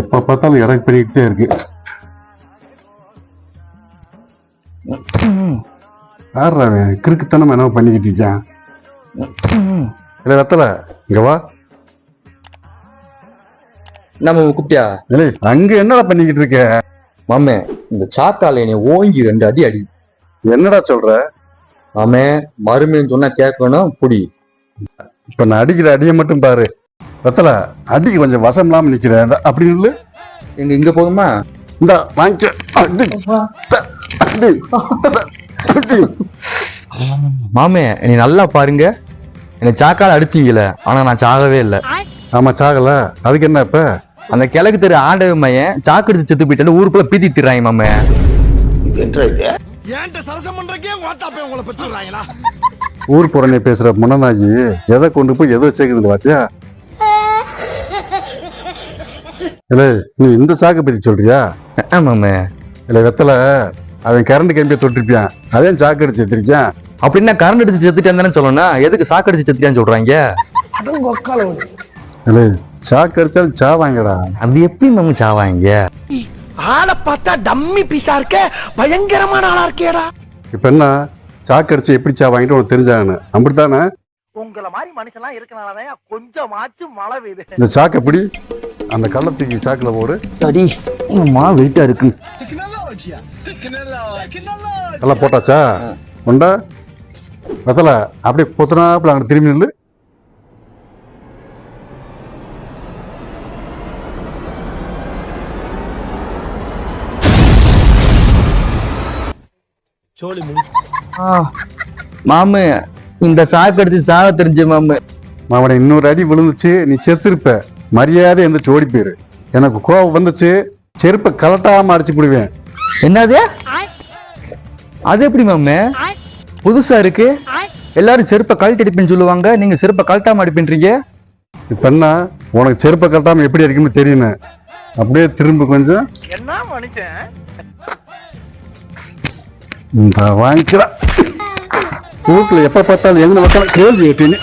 எப்ப பார்த்தாலும் இறக்கு பண்ணிக்கிட்டே இருக்கு. யாராவன் கிறுக்குத்தனம் என்ன பண்ணிக்கிட்டு இருக்கான்? இல்ல வெத்தல இங்க வா. நம்ம கூப்பிட்டியா? இல்லை அங்க என்னடா பண்ணிக்கிட்டு இருக்க? மாமே இந்த சாக்கால என்னை ஓங்கி 2 அடி அடி. என்னடா சொல்ற? மாமே மருமைன்னு சொன்னா கேட்கணும் புடி. இப்ப நான் அடிக்கிற அடியை மட்டும் பாரு. வெத்தல அடிக்கு கொஞ்சம் வசம் இல்லாம நிக்கிறேன் அப்படின்னு இல்லை. இங்க போதுமா? இந்த வாங்கிக்க. மாமே நீ நல்லா பாருங்க, என்னை சாக்கால அடிச்சீங்கல, ஆனா நான் சாகவே இல்லை. ஆமா சாகல, அதுக்கு என்ன? இப்ப அந்த கிழக்கு தெரு ஆண்டவ மையன் சாக்கு எடுத்து செத்து போயிட்டு ஊருக்குள்ள பீத்தி திட்டுறாங்க மாமே. ஊர் புறணி பேசுற முன்னநாயி எதை கொண்டு போய் எதை சேர்க்குது பாத்தியா? இல்ல நீ இந்த சாக்கு பத்தி சொல்றியா? மாமே இல்ல வெத்தல அவன் கரண்ட் கம்பியை தொட்டிருப்பியான், அதே சாக்கு அடிச்சு எடுத்திருக்கான். அப்படின்னா கரண்ட் அடிச்சு செத்துட்டான்னு சொல்லணும், எதுக்கு சாக்கு அடிச்சு செத்துட்டான்னு சொல்றாங்க? இல்ல சாக்கு அடிச்சாலும் சாவாங்கடா. அது எப்படி நம்ம சாவாங்க? ஆளை பார்த்தா டம்மி பீஸா இருக்க, பயங்கரமான ஆளா இருக்கேடா. இப்ப என்ன சாக்கு அடிச்சு எப்படி சாவாங்கிட்டு உனக்கு தெரிஞ்சாங்கன்னு அப்படித்தானே? உங்கள மாதிரி மனுஷன்லாம் இருக்கனாலதான் கொஞ்சமாச்சும் மழை பெய்யுது. இந்த சாக்கு எப்படி அந்த கள்ளத்துக்கு சாக்குல போடு. சரி மா வெயிட்டா இருக்கு. எல்லாம் போட்டாச்சா? உண்டா வெத்தல அப்படியே பொத்துனாப்புல அங்க திரும்பி நில்லு. மாமு இந்த சாக்கு அடிச்சு சாக தெரிஞ்ச மாமு. அவனை இன்னொரு அடி விழுந்துச்சு நீ செத்துருப்ப. மரியாதை எந்த ஓடி போயிரு. எனக்கு கோவம் வந்துச்சு, செருப்பை கலட்டாம அடிச்சு போடுவேன். என்னது? அது எப்படி மாமே? புதுசா இருக்கு. எல்லாரும் செருப்பை கழட்டி அடிப்பேன்னு சொல்லுவாங்க, நீங்க செருப்பை கழட்டாம அடிப்பீன்றீங்க. இப்ப என்ன உனக்கு செருப்பை கலட்டாம எப்படி அடிக்கும்னு தெரியணும். அப்படியே திரும்ப கொஞ்சம் என்ன மனுஷன் இந்த வாங்கிக்கிறா. வீட்டுல எப்ப பார்த்தாலும் எங்க பார்த்தாலும் கேள்வி கேட்டீங்க.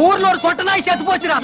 ஊர்ல ஒரு சொட்ட நாய் செத்து போச்சுடா.